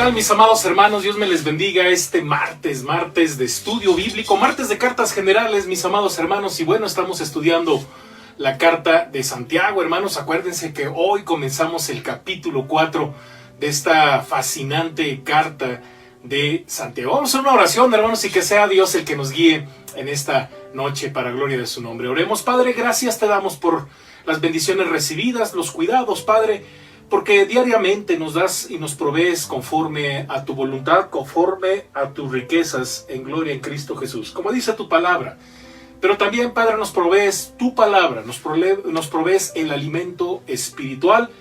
tal, mis amados hermanos? Dios me les bendiga este martes de estudio bíblico, martes de cartas generales, mis amados hermanos. Y bueno, estamos estudiando la carta de Santiago, hermanos. Acuérdense que hoy comenzamos el capítulo 4 de esta fascinante carta de Santiago. Vamos a hacer una oración, hermanos, y que sea Dios el que nos guíe en esta noche para gloria de su nombre. Oremos. Padre, gracias te damos por las bendiciones recibidas, los cuidados, Padre, porque diariamente nos das y nos provees conforme a tu voluntad, conforme a tus riquezas en gloria en Cristo Jesús, como dice tu palabra. Pero también, Padre, nos provees tu palabra, nos provees el alimento espiritual,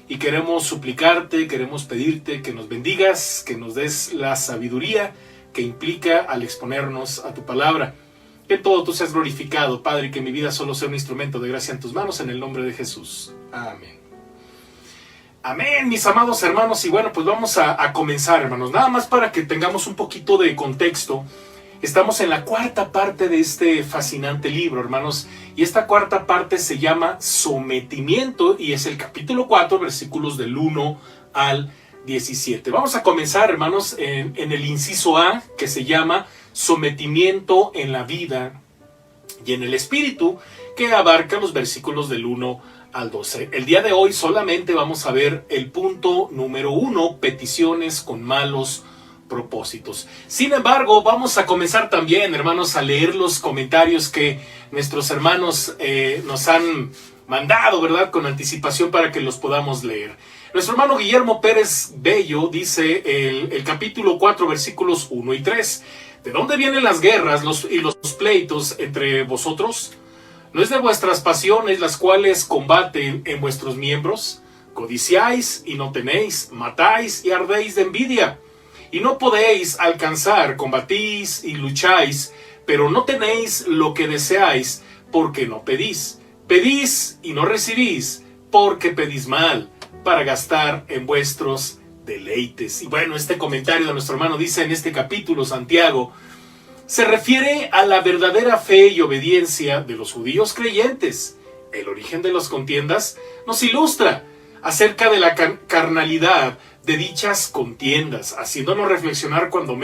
y queremos suplicarte, queremos pedirte que nos bendigas, que nos des la sabiduría que implica al exponernos a tu palabra. Que en todo tú seas glorificado, Padre, y que mi vida solo sea un instrumento de gracia en tus manos, en el nombre de Jesús. Amén. Amén, mis amados hermanos. Y bueno, pues vamos a comenzar, hermanos. Nada más para que tengamos un poquito de contexto. Estamos en la cuarta parte de este fascinante libro, hermanos. Y esta cuarta parte se llama Sometimiento y es el capítulo 4, versículos del 1 al 17. Vamos a comenzar, hermanos, en el inciso A, que se llama Sometimiento en la vida y en el espíritu, que abarca los versículos del 1 al 12. El día de hoy solamente vamos a ver el punto número 1, peticiones con malos propósitos. Sin embargo, vamos a comenzar también, hermanos, a leer los comentarios que nuestros hermanos nos han mandado, ¿verdad?, con anticipación para que los podamos leer. Nuestro hermano Guillermo Pérez Bello dice el capítulo 4, versículos 1 y 3. ¿De dónde vienen las guerras y los pleitos entre vosotros? ¿No es de vuestras pasiones las cuales combaten en vuestros miembros? Codiciáis y no tenéis, matáis y ardéis de envidia. Y no podéis alcanzar, combatís y lucháis, pero no tenéis lo que deseáis, porque no pedís. Pedís y no recibís, porque pedís mal, para gastar en vuestros deleites. Y bueno, este comentario de nuestro hermano dice en este capítulo, Santiago, se refiere a la verdadera fe y obediencia de los judíos creyentes. El origen de las contiendas nos ilustra acerca de la carnalidad de dichas contiendas, haciéndonos reflexionar cuando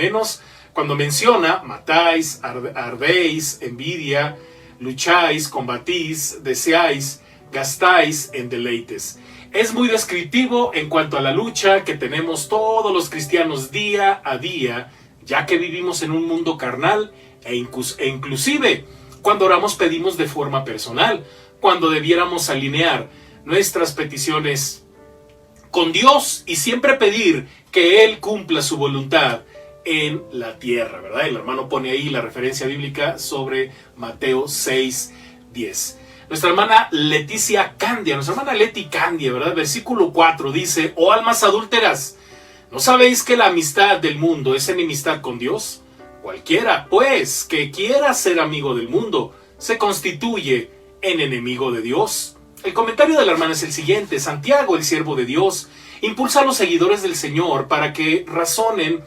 menciona matáis, ardéis, envidia, lucháis, combatís, deseáis, gastáis en deleites. Es muy descriptivo en cuanto a la lucha que tenemos todos los cristianos día a día, ya que vivimos en un mundo carnal e inclusive cuando oramos pedimos de forma personal, cuando debiéramos alinear nuestras peticiones con Dios y siempre pedir que Él cumpla su voluntad en la tierra, ¿verdad? El hermano pone ahí la referencia bíblica sobre Mateo 6:10. Nuestra hermana Leticia Candia, ¿verdad? Versículo 4 dice, oh almas adúlteras, ¿no sabéis que la amistad del mundo es enemistad con Dios? Cualquiera, pues, que quiera ser amigo del mundo, se constituye en enemigo de Dios. El comentario de la hermana es el siguiente. Santiago, el siervo de Dios, impulsa a los seguidores del Señor para que razonen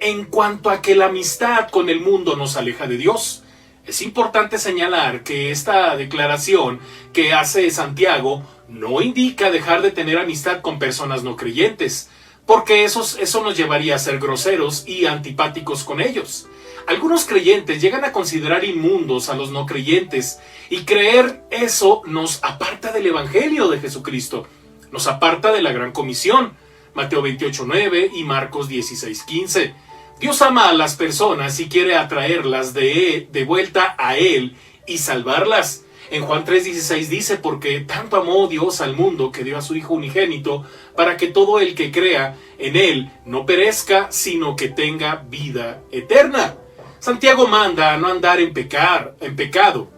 en cuanto a que la amistad con el mundo nos aleja de Dios. Es importante señalar que esta declaración que hace Santiago no indica dejar de tener amistad con personas no creyentes, porque eso nos llevaría a ser groseros y antipáticos con ellos. Algunos creyentes llegan a considerar inmundos a los no creyentes y creer eso nos aparta del Evangelio de Jesucristo, nos aparta de la Gran Comisión, Mateo 28:9 y Marcos 16:15. Dios ama a las personas y quiere atraerlas de vuelta a Él y salvarlas. En Juan 3:16 dice, porque tanto amó Dios al mundo que dio a su Hijo unigénito, para que todo el que crea en Él no perezca, sino que tenga vida eterna. Santiago manda a no andar en pecado,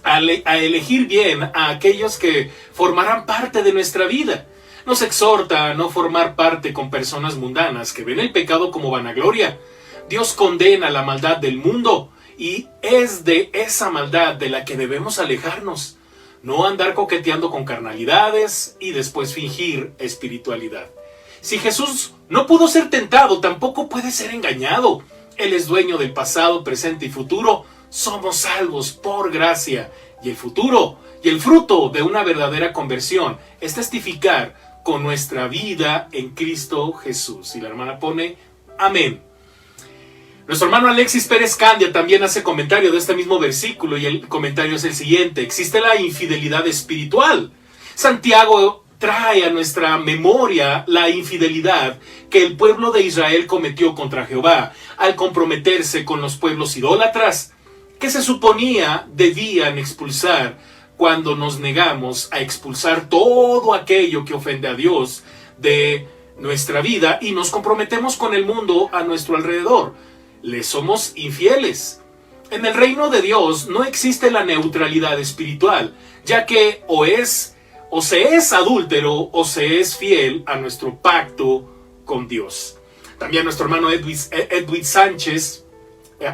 a elegir bien a aquellos que formarán parte de nuestra vida. Nos exhorta a no formar parte con personas mundanas que ven el pecado como vanagloria. Dios condena la maldad del mundo y es de esa maldad de la que debemos alejarnos. No andar coqueteando con carnalidades y después fingir espiritualidad. Si Jesús no pudo ser tentado, tampoco puede ser engañado. Él es dueño del pasado, presente y futuro. Somos salvos por gracia. Y el fruto de una verdadera conversión es testificar con nuestra vida en Cristo Jesús. Y la hermana pone, amén. Nuestro hermano Alexis Pérez Candia también hace comentario de este mismo versículo y el comentario es el siguiente. Existe la infidelidad espiritual. Santiago trae a nuestra memoria la infidelidad que el pueblo de Israel cometió contra Jehová al comprometerse con los pueblos idólatras que se suponía debían expulsar cuando nos negamos a expulsar todo aquello que ofende a Dios de nuestra vida y nos comprometemos con el mundo a nuestro alrededor. Le somos infieles. En el reino de Dios no existe la neutralidad espiritual, ya que o se es adúltero o se es fiel a nuestro pacto con Dios. También nuestro hermano Edwin Sánchez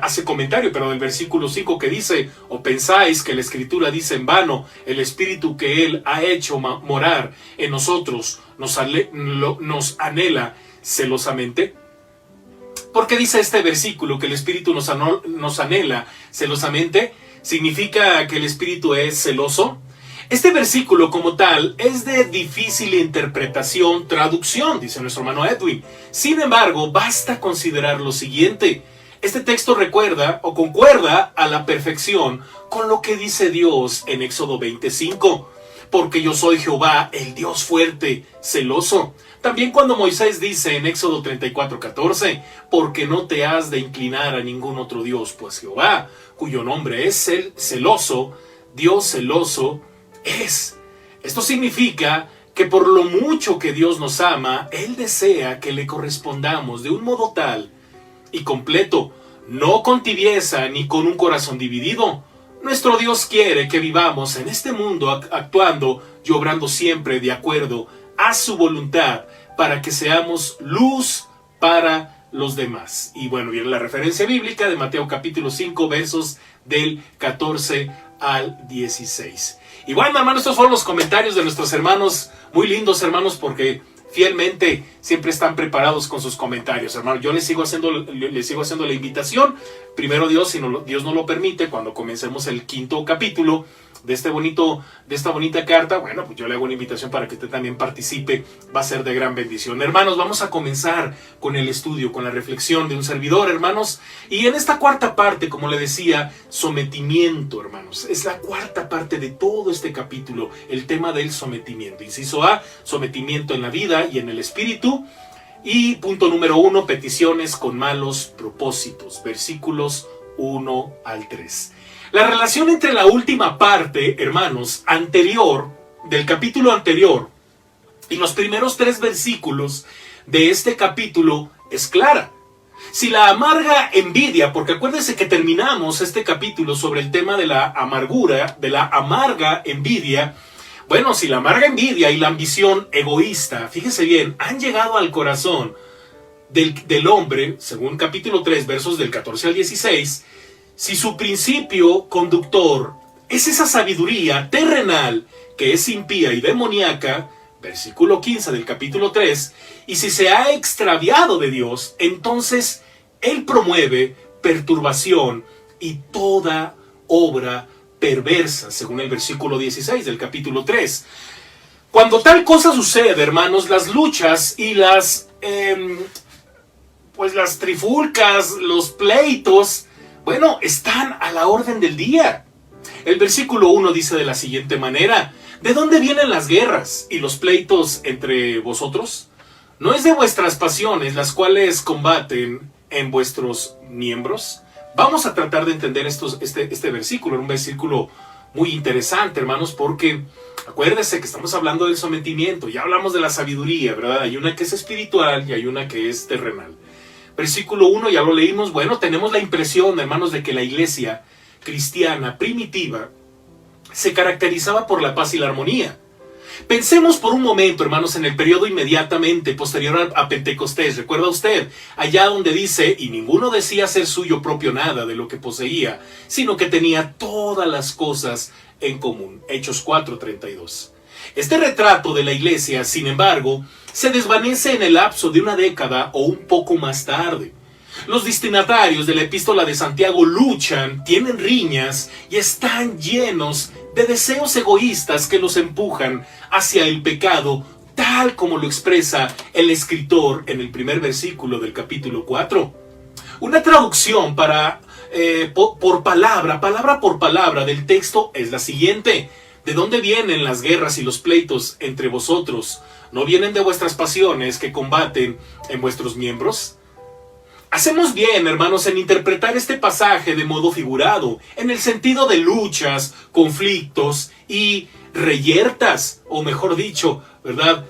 hace comentario, pero del versículo 5 que dice, o pensáis que la escritura dice en vano, el espíritu que él ha hecho morar en nosotros nos anhela celosamente. ¿Por qué dice este versículo que el espíritu nos anhela celosamente? ¿Significa que el espíritu es celoso? Este versículo como tal es de difícil interpretación, traducción, dice nuestro hermano Edwin. Sin embargo, basta considerar lo siguiente. Este texto recuerda o concuerda a la perfección con lo que dice Dios en Éxodo 25. Porque yo soy Jehová, el Dios fuerte, celoso. También cuando Moisés dice en Éxodo 34:14, porque no te has de inclinar a ningún otro Dios, pues Jehová, cuyo nombre es el celoso, Dios celoso es. Esto significa que por lo mucho que Dios nos ama, Él desea que le correspondamos de un modo tal y completo, no con tibieza ni con un corazón dividido. Nuestro Dios quiere que vivamos en este mundo actuando y obrando siempre de acuerdo a su voluntad para que seamos luz para los demás. Y bueno, viene la referencia bíblica de Mateo capítulo 5 versos del 14 al 16. Y bueno, hermanos, estos fueron los comentarios de nuestros hermanos, muy lindos hermanos, porque fielmente siempre están preparados con sus comentarios, hermano. Yo les sigo haciendo la invitación. Primero Dios, si Dios no lo permite, cuando comencemos el 5º capítulo de esta bonita carta, bueno, pues yo le hago una invitación para que usted también participe. Va a ser de gran bendición. Hermanos, vamos a comenzar con el estudio, con la reflexión de un servidor, hermanos. Y en esta cuarta parte, como le decía, sometimiento, hermanos. Es la cuarta parte de todo este capítulo, el tema del sometimiento. Inciso A, sometimiento en la vida y en el espíritu. Y punto número 1, peticiones con malos propósitos. Versículos 1 al 3. La relación entre la última parte, hermanos, del capítulo anterior y los primeros 3 versículos de este capítulo es clara. Si la amarga envidia, porque acuérdense que terminamos este capítulo sobre el tema de la amargura, de la amarga envidia. Bueno, si la amarga envidia y la ambición egoísta, fíjese bien, han llegado al corazón del hombre, según capítulo 3, versos del 14 al 16, si su principio conductor es esa sabiduría terrenal que es impía y demoníaca, versículo 15 del capítulo 3, y si se ha extraviado de Dios, entonces Él promueve perturbación y toda obra perversa, según el versículo 16 del capítulo 3. Cuando tal cosa sucede, hermanos, las luchas y las trifulcas, los pleitos, bueno, están a la orden del día. El versículo 1 dice de la siguiente manera: ¿de dónde vienen las guerras y los pleitos entre vosotros? ¿No es de vuestras pasiones las cuales combaten en vuestros miembros? Vamos a tratar de entender este versículo, un versículo muy interesante, hermanos, porque acuérdense que estamos hablando del sometimiento, ya hablamos de la sabiduría, ¿verdad? Hay una que es espiritual y hay una que es terrenal. Versículo 1, ya lo leímos. Bueno, tenemos la impresión, hermanos, de que la iglesia cristiana primitiva se caracterizaba por la paz y la armonía. Pensemos por un momento, hermanos, en el periodo inmediatamente posterior a Pentecostés. ¿Recuerda usted? Allá donde dice, y ninguno decía ser suyo propio nada de lo que poseía, sino que tenía todas las cosas en común. Hechos 4:32. Este retrato de la iglesia, sin embargo, se desvanece en el lapso de una década o un poco más tarde. Los destinatarios de la epístola de Santiago luchan, tienen riñas y están llenos de deseos egoístas que los empujan hacia el pecado tal como lo expresa el escritor en el primer versículo del capítulo 4. Una traducción por palabra por palabra del texto es la siguiente: ¿de dónde vienen las guerras y los pleitos entre vosotros? ¿No vienen de vuestras pasiones que combaten en vuestros miembros? Hacemos bien, hermanos, en interpretar este pasaje de modo figurado, en el sentido de luchas, conflictos y reyertas, o mejor dicho, ¿verdad?,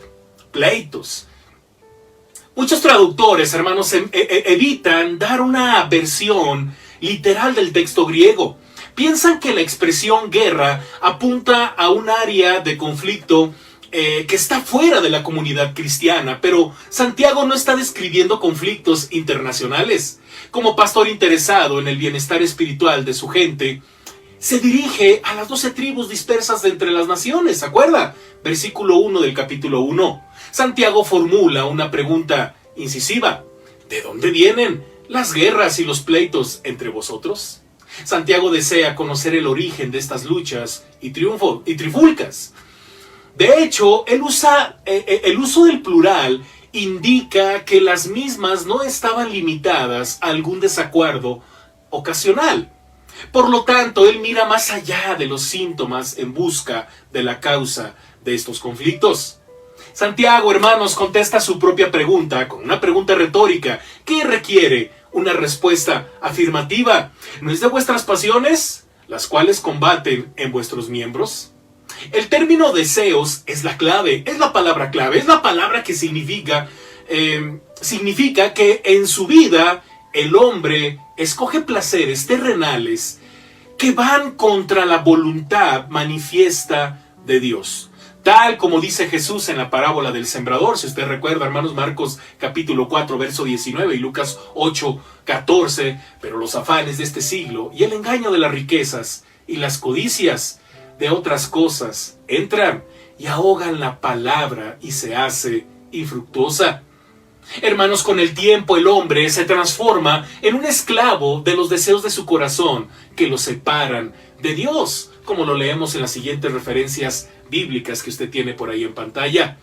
pleitos. Muchos traductores, hermanos, evitan dar una versión literal del texto griego. Piensan que la expresión guerra apunta a un área de conflicto que está fuera de la comunidad cristiana, pero Santiago no está describiendo conflictos internacionales. Como pastor interesado en el bienestar espiritual de su gente, se dirige a las 12 tribus dispersas de entre las naciones, ¿se acuerda? Versículo 1 del capítulo 1. Santiago formula una pregunta incisiva: ¿de dónde vienen las guerras y los pleitos entre vosotros? Santiago desea conocer el origen de estas luchas y trifulcas. De hecho, el uso del plural indica que las mismas no estaban limitadas a algún desacuerdo ocasional. Por lo tanto, él mira más allá de los síntomas en busca de la causa de estos conflictos. Santiago, hermanos, contesta su propia pregunta con una pregunta retórica que requiere una respuesta afirmativa. ¿No es de vuestras pasiones las cuales combaten en vuestros miembros? El término deseos es la clave, es la palabra clave, es la palabra que significa que en su vida el hombre escoge placeres terrenales que van contra la voluntad manifiesta de Dios. Tal como dice Jesús en la parábola del sembrador, si usted recuerda, hermanos, Marcos capítulo 4, verso 19 y Lucas 8, 14, pero los afanes de este siglo y el engaño de las riquezas y las codicias de otras cosas entran y ahogan la palabra y se hace infructuosa. Hermanos, con el tiempo el hombre se transforma en un esclavo de los deseos de su corazón que lo separan de Dios, como lo leemos en las siguientes referencias bíblicas que usted tiene por ahí en pantalla.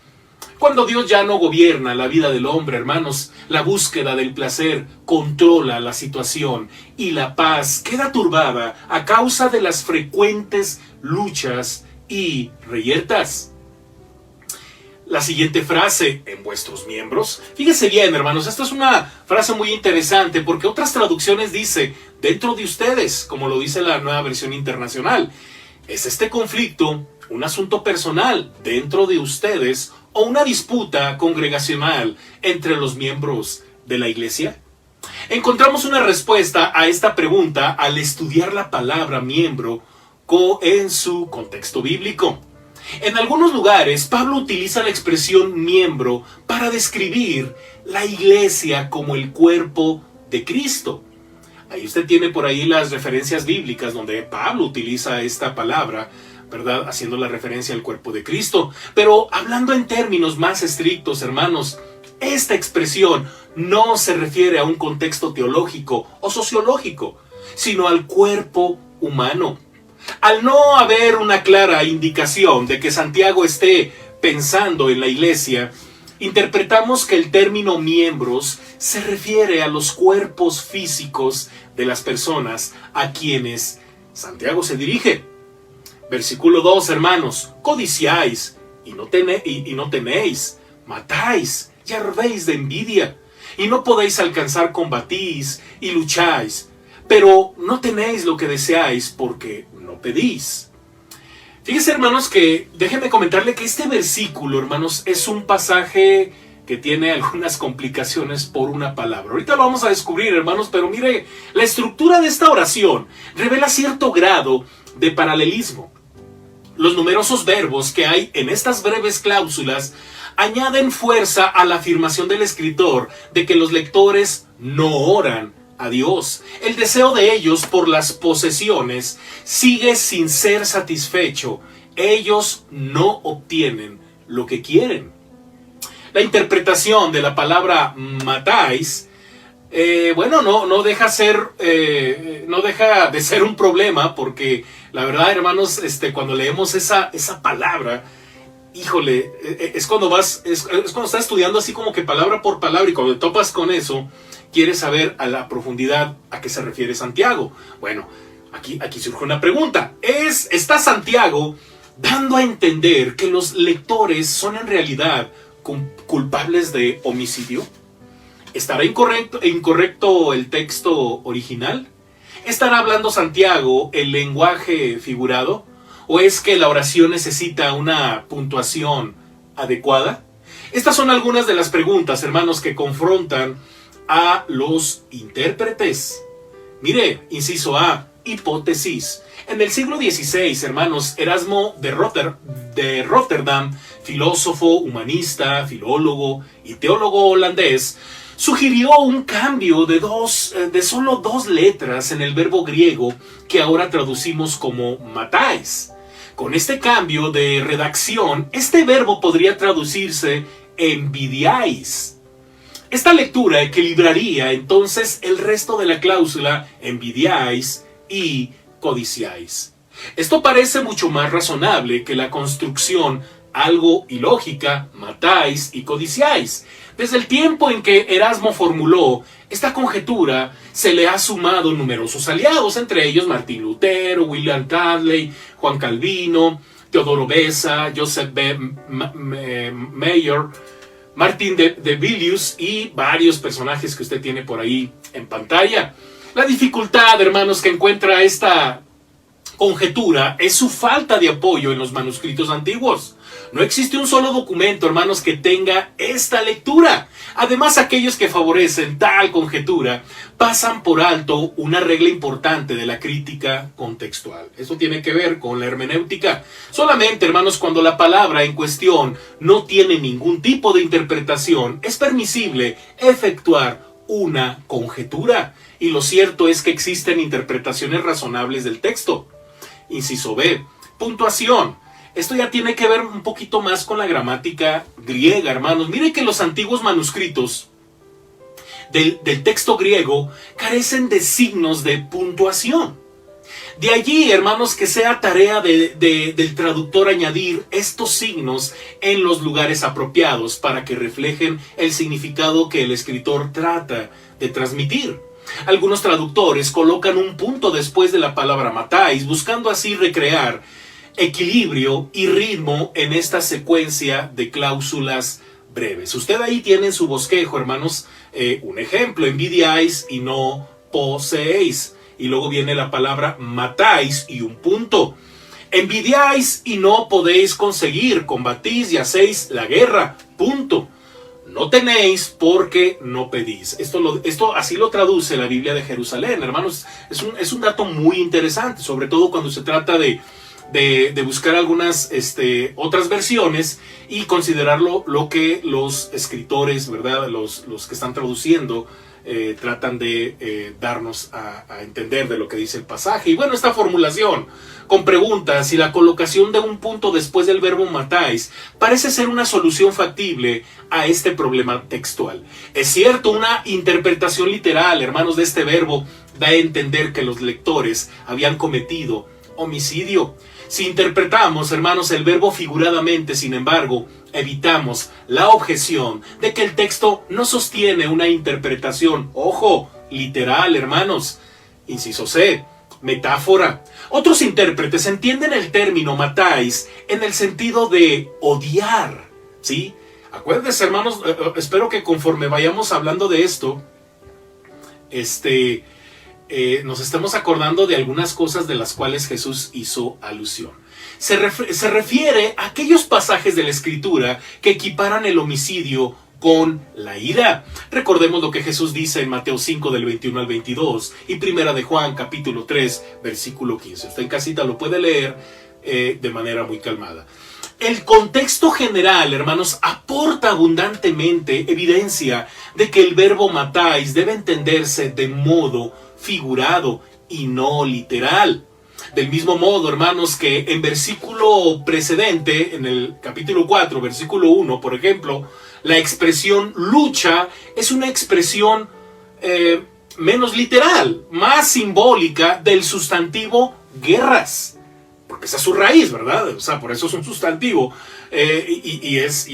Cuando Dios ya no gobierna la vida del hombre, hermanos, la búsqueda del placer controla la situación y la paz queda turbada a causa de las frecuentes luchas y reyertas. La siguiente frase, en vuestros miembros. Fíjese bien, hermanos, esta es una frase muy interesante porque otras traducciones dice dentro de ustedes, como lo dice la Nueva Versión Internacional. ¿Es este conflicto un asunto personal dentro de ustedes o una disputa congregacional entre los miembros de la iglesia? Encontramos una respuesta a esta pregunta al estudiar la palabra miembro en su contexto bíblico. En algunos lugares, Pablo utiliza la expresión miembro para describir la iglesia como el cuerpo de Cristo. Ahí usted tiene por ahí las referencias bíblicas donde Pablo utiliza esta palabra, ¿verdad?, haciendo la referencia al cuerpo de Cristo. Pero hablando en términos más estrictos, hermanos, esta expresión no se refiere a un contexto teológico o sociológico, sino al cuerpo humano. Al no haber una clara indicación de que Santiago esté pensando en la iglesia, interpretamos que el término miembros se refiere a los cuerpos físicos de las personas a quienes Santiago se dirige. Versículo 2, hermanos: codiciáis y no tenéis, matáis y ardéis de envidia, y no podéis alcanzar, combatís y lucháis, pero no tenéis lo que deseáis porque no pedís. Fíjense, hermanos, que déjenme comentarle que este versículo, hermanos, es un pasaje que tiene algunas complicaciones por una palabra. Ahorita lo vamos a descubrir, hermanos, pero mire, la estructura de esta oración revela cierto grado de paralelismo. Los numerosos verbos que hay en estas breves cláusulas añaden fuerza a la afirmación del escritor de que los lectores no oran a Dios. El deseo de ellos por las posesiones sigue sin ser satisfecho. Ellos no obtienen lo que quieren. La interpretación de la palabra matáis, no deja de ser un problema, porque la verdad, hermanos, cuando leemos esa palabra, híjole, es cuando cuando estás estudiando así como que palabra por palabra, y cuando te topas con eso, quieres saber a la profundidad a qué se refiere Santiago. Bueno, aquí surge una pregunta. ¿Está Santiago dando a entender que los lectores son en realidad culpables de homicidio? ¿Estará incorrecto el texto original? ¿Estará hablando Santiago el lenguaje figurado? ¿O es que la oración necesita una puntuación adecuada? Estas son algunas de las preguntas, hermanos, que confrontan a los intérpretes. Mire, inciso A, hipótesis. En el siglo XVI, hermanos, Erasmo de Rotterdam, filósofo, humanista, filólogo y teólogo holandés, sugirió un cambio de solo dos letras en el verbo griego que ahora traducimos como matáis. Con este cambio de redacción, este verbo podría traducirse envidiáis. Esta lectura equilibraría entonces el resto de la cláusula envidiáis y codiciáis. Esto parece mucho más razonable que la construcción algo ilógica, matáis y codiciáis. Desde el tiempo en que Erasmo formuló esta conjetura, se le ha sumado numerosos aliados, entre ellos Martín Lutero, William Dudley, Juan Calvino, Teodoro Beza, Joseph B. Mayer, Martín de Villius y varios personajes que usted tiene por ahí en pantalla. La dificultad, hermanos, que encuentra esta conjetura es su falta de apoyo en los manuscritos antiguos. No existe un solo documento, hermanos, que tenga esta lectura. Además, aquellos que favorecen tal conjetura pasan por alto una regla importante de la crítica contextual. Esto tiene que ver con la hermenéutica. Solamente, hermanos, cuando la palabra en cuestión no tiene ningún tipo de interpretación, es permisible efectuar una conjetura. Y lo cierto es que existen interpretaciones razonables del texto. Inciso B. Puntuación. Esto ya tiene que ver un poquito más con la gramática griega, hermanos. Miren que los antiguos manuscritos del texto griego carecen de signos de puntuación. De allí, hermanos, que sea tarea del traductor añadir estos signos en los lugares apropiados para que reflejen el significado que el escritor trata de transmitir. Algunos traductores colocan un punto después de la palabra matáis, buscando así recrear equilibrio y ritmo en esta secuencia de cláusulas breves. Usted ahí tiene en su bosquejo, hermanos, un ejemplo: envidiáis y no poseéis. Y luego viene la palabra matáis y un punto. Envidiáis y no podéis conseguir, combatís y hacéis la guerra, punto. No tenéis porque no pedís. Esto así lo traduce la Biblia de Jerusalén, hermanos. Es un dato muy interesante, sobre todo cuando se trata de buscar algunas otras versiones y considerar lo que los escritores, ¿verdad? Los que están traduciendo tratan de darnos a entender de lo que dice el pasaje. Y bueno, esta formulación con preguntas y la colocación de un punto después del verbo matáis parece ser una solución factible a este problema textual. Es cierto, una interpretación literal, hermanos, de este verbo da a entender que los lectores habían cometido homicidio. Si interpretamos, hermanos, el verbo figuradamente, sin embargo, evitamos la objeción de que el texto no sostiene una interpretación, ojo, literal, hermanos. Inciso C, metáfora. Otros intérpretes entienden el término matáis en el sentido de odiar, ¿sí? Acuérdense, hermanos, espero que conforme vayamos hablando de esto, nos estamos acordando de algunas cosas de las cuales Jesús hizo alusión. Se refiere a aquellos pasajes de la Escritura que equiparan el homicidio con la ira. Recordemos lo que Jesús dice en Mateo 5 del 21 al 22 y Primera de Juan capítulo 3 versículo 15. Usted en casita lo puede leer de manera muy calmada. El contexto general, hermanos, aporta abundantemente evidencia de que el verbo matáis debe entenderse de modo figurado y no literal. Del mismo modo, hermanos, que en versículo precedente, en el capítulo 4, versículo 1, por ejemplo, la expresión lucha es una expresión menos literal, más simbólica del sustantivo guerras. porque esa es su raíz, ¿verdad? O sea, por eso es un sustantivo, y es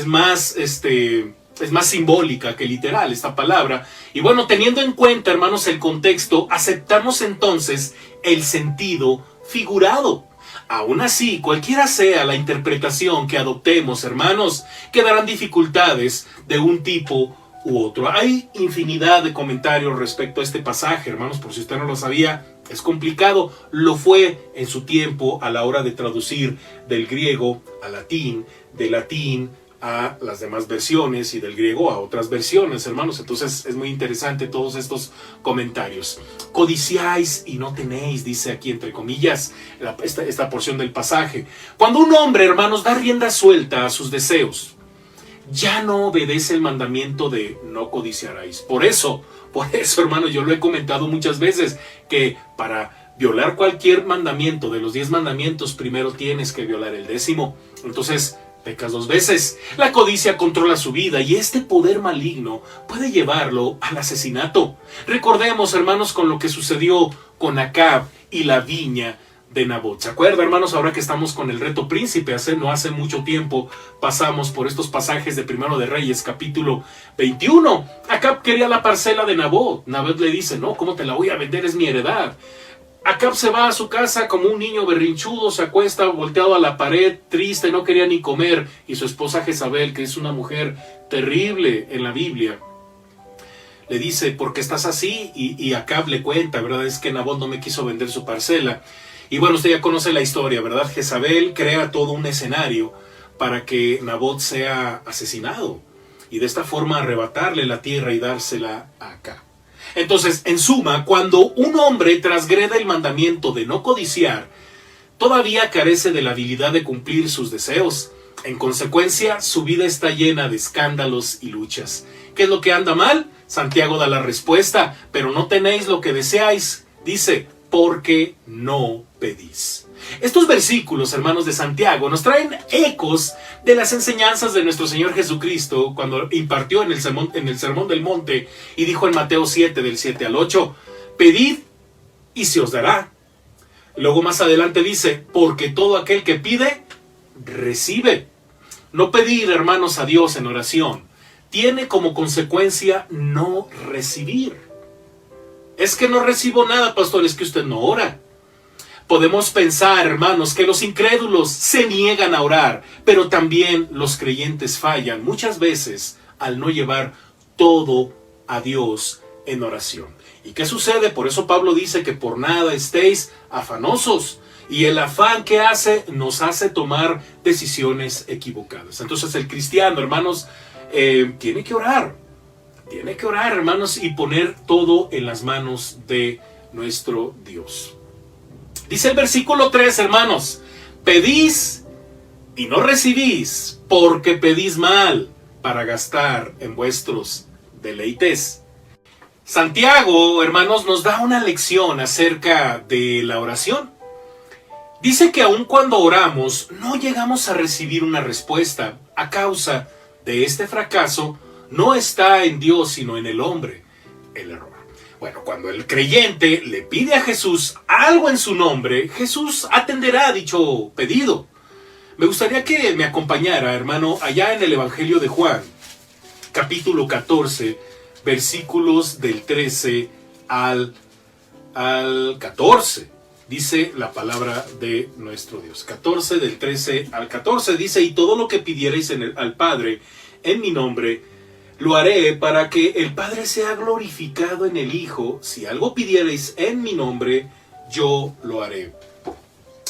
más, es más simbólica que literal esta palabra. Y bueno, teniendo en cuenta, hermanos, el contexto, aceptamos entonces el sentido figurado. Aún así, cualquiera sea la interpretación que adoptemos, hermanos, quedarán dificultades de un tipo u otro. Hay infinidad de comentarios respecto a este pasaje, hermanos, por si usted no lo sabía. Es complicado, lo fue en su tiempo a la hora de traducir del griego al latín, del latín a las demás versiones y del griego a otras versiones, hermanos. Entonces es muy interesante todos estos comentarios. Codiciáis y no tenéis, dice aquí entre comillas esta porción del pasaje. Cuando un hombre, hermanos, da rienda suelta a sus deseos, ya no obedece el mandamiento de no codiciaréis. Por eso, hermanos, yo lo he comentado muchas veces, que para violar cualquier mandamiento de los 10 mandamientos, primero tienes que violar el 10º. Entonces, pecas 2 veces. La codicia controla su vida y este poder maligno puede llevarlo al asesinato. Recordemos, hermanos, con lo que sucedió con Acab y la viña de Nabot. ¿Se acuerda, hermanos? Ahora que estamos con el reto príncipe, no hace mucho tiempo pasamos por estos pasajes de Primero de Reyes, capítulo 21. Acab quería la parcela de Nabot. Nabot le dice, no, ¿cómo te la voy a vender? Es mi heredad. Acab se va a su casa como un niño berrinchudo, se acuesta volteado a la pared, triste, no quería ni comer. Y su esposa Jezabel, que es una mujer terrible en la Biblia, le dice, ¿por qué estás así? Y Acab le cuenta, ¿verdad? Es que Nabot no me quiso vender su parcela. Y bueno, usted ya conoce la historia, ¿verdad? Jezabel crea todo un escenario para que Nabot sea asesinado y de esta forma arrebatarle la tierra y dársela a Acab. Entonces, en suma, cuando un hombre transgrede el mandamiento de no codiciar, todavía carece de la habilidad de cumplir sus deseos. En consecuencia, su vida está llena de escándalos y luchas. ¿Qué es lo que anda mal? Santiago da la respuesta, pero no tenéis lo que deseáis, dice, porque no pedís. Estos versículos, hermanos, de Santiago nos traen ecos de las enseñanzas de nuestro Señor Jesucristo cuando impartió en el Sermón del Monte y dijo en Mateo 7, del 7 al 8, pedid y se os dará. Luego más adelante dice, porque todo aquel que pide, recibe. No pedir, hermanos, a Dios en oración tiene como consecuencia no recibir. Es que no recibo nada, pastor, es que usted no ora. Podemos pensar, hermanos, que los incrédulos se niegan a orar, pero también los creyentes fallan muchas veces al no llevar todo a Dios en oración. ¿Y qué sucede? Por eso Pablo dice que por nada estéis afanosos. Y el afán que hace nos hace tomar decisiones equivocadas. Entonces el cristiano, hermanos, tiene que orar. Tiene que orar, hermanos, y poner todo en las manos de nuestro Dios. Dice el versículo 3, hermanos, pedís y no recibís, porque pedís mal para gastar en vuestros deleites. Santiago, hermanos, nos da una lección acerca de la oración. Dice que aun cuando oramos, no llegamos a recibir una respuesta. A causa de este fracaso, no está en Dios, sino en el hombre el error. Bueno, cuando el creyente le pide a Jesús algo en su nombre, Jesús atenderá dicho pedido. Me gustaría que me acompañara, hermano, allá en el Evangelio de Juan, capítulo 14, versículos del 13 al 14. Dice la palabra de nuestro Dios. 14 del 13 al 14 dice, y todo lo que pidierais al Padre en mi nombre, lo haré para que el Padre sea glorificado en el Hijo. Si algo pidierais en mi nombre, yo lo haré.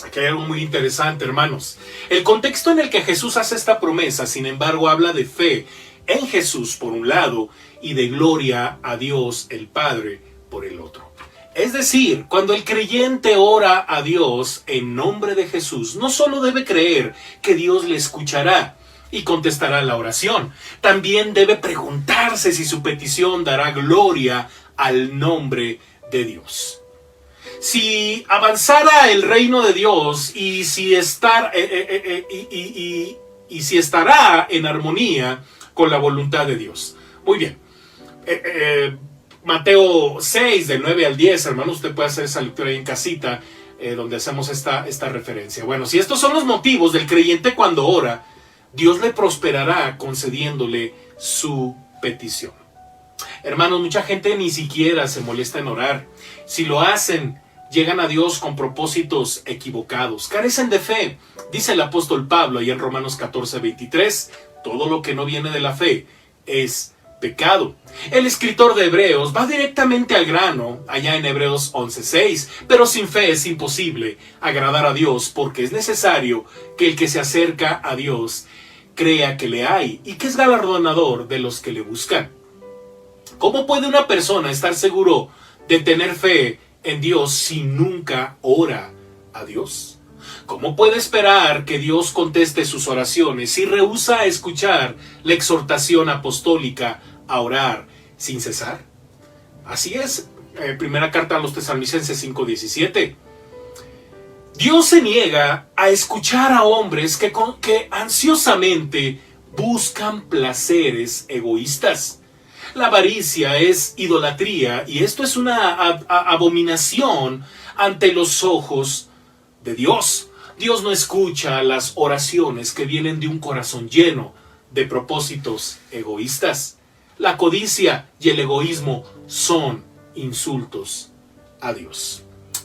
Aquí hay algo muy interesante, hermanos. El contexto en el que Jesús hace esta promesa, sin embargo, habla de fe en Jesús por un lado y de gloria a Dios el Padre por el otro. Es decir, cuando el creyente ora a Dios en nombre de Jesús, no solo debe creer que Dios le escuchará y contestará la oración, también debe preguntarse si su petición dará gloria al nombre de Dios. Si avanzara el reino de Dios y si estará en armonía con la voluntad de Dios. Muy bien. Mateo 6, del 9 al 10, hermano, usted puede hacer esa lectura ahí en casita. donde hacemos esta referencia. Bueno, si estos son los motivos del creyente cuando ora, Dios le prosperará concediéndole su petición. Hermanos, mucha gente ni siquiera se molesta en orar. Si lo hacen, llegan a Dios con propósitos equivocados. Carecen de fe. Dice el apóstol Pablo ahí en Romanos 14:23, todo lo que no viene de la fe es pecado. El escritor de Hebreos va directamente al grano, allá en Hebreos 11:6, pero sin fe es imposible agradar a Dios, porque es necesario que el que se acerca a Dios crea que le hay y que es galardonador de los que le buscan. ¿Cómo puede una persona estar seguro de tener fe en Dios si nunca ora a Dios? ¿Cómo puede esperar que Dios conteste sus oraciones si rehúsa escuchar la exhortación apostólica a orar sin cesar? Así es, primera carta a los Tesalonicenses 5:17. Dios se niega a escuchar a hombres que ansiosamente buscan placeres egoístas. La avaricia es idolatría y esto es una abominación ante los ojos de Dios. Dios no escucha las oraciones que vienen de un corazón lleno de propósitos egoístas. La codicia y el egoísmo son insultos a Dios.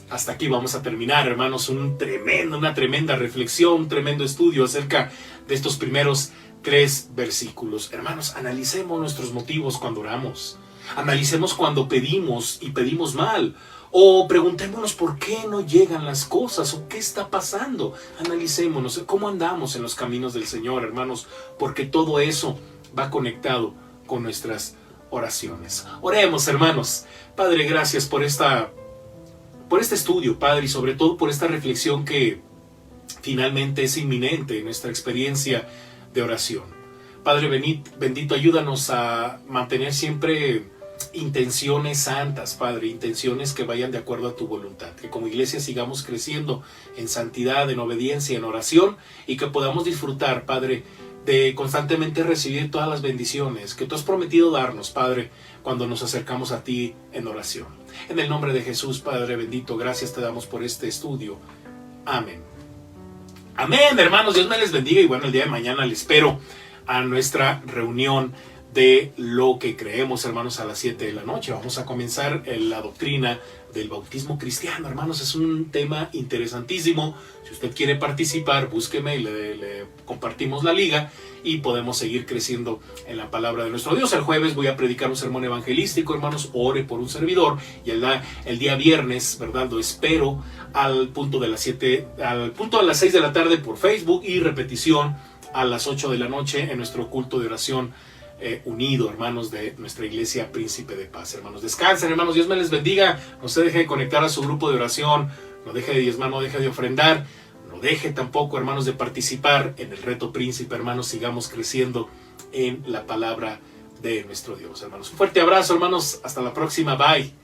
Hasta aquí vamos a terminar, hermanos, una tremenda reflexión, un tremendo estudio acerca de estos primeros 3 versículos. Hermanos, analicemos nuestros motivos cuando oramos. Analicemos cuando pedimos y pedimos mal. O preguntémonos por qué no llegan las cosas o qué está pasando. Analicémonos cómo andamos en los caminos del Señor, hermanos, porque todo eso va conectado con nuestras oraciones. Oremos, hermanos. Padre, gracias por este estudio, Padre, y sobre todo por esta reflexión que finalmente es inminente en nuestra experiencia de oración. Padre bendito, ayúdanos a mantener siempre intenciones santas, Padre, intenciones que vayan de acuerdo a tu voluntad, que como iglesia sigamos creciendo en santidad, en obediencia, en oración, y que podamos disfrutar, Padre, de constantemente recibir todas las bendiciones que tú has prometido darnos, Padre, cuando nos acercamos a ti en oración. En el nombre de Jesús, Padre bendito, gracias te damos por este estudio. Amén. Amén, hermanos, Dios me les bendiga y bueno, el día de mañana les espero a nuestra reunión de lo que creemos, hermanos, a las 7 de la noche. Vamos a comenzar la doctrina del bautismo cristiano, hermanos. Es un tema interesantísimo. Si usted quiere participar, búsqueme y le compartimos la liga y podemos seguir creciendo en la palabra de nuestro Dios. El jueves voy a predicar un sermón evangelístico, hermanos. Ore por un servidor. Y el día viernes, ¿verdad? Lo espero al punto de las 6 de la tarde por Facebook y repetición a las 8 de la noche en nuestro culto de oración unido, hermanos, de nuestra iglesia Príncipe de Paz. Hermanos, descansen, hermanos, Dios me les bendiga. No se deje de conectar a su grupo de oración, no deje de diezmar, no deje de ofrendar, no deje tampoco, hermanos, de participar en el reto Príncipe. Hermanos, sigamos creciendo en la palabra de nuestro Dios, hermanos. Un fuerte abrazo, hermanos, hasta la próxima, bye.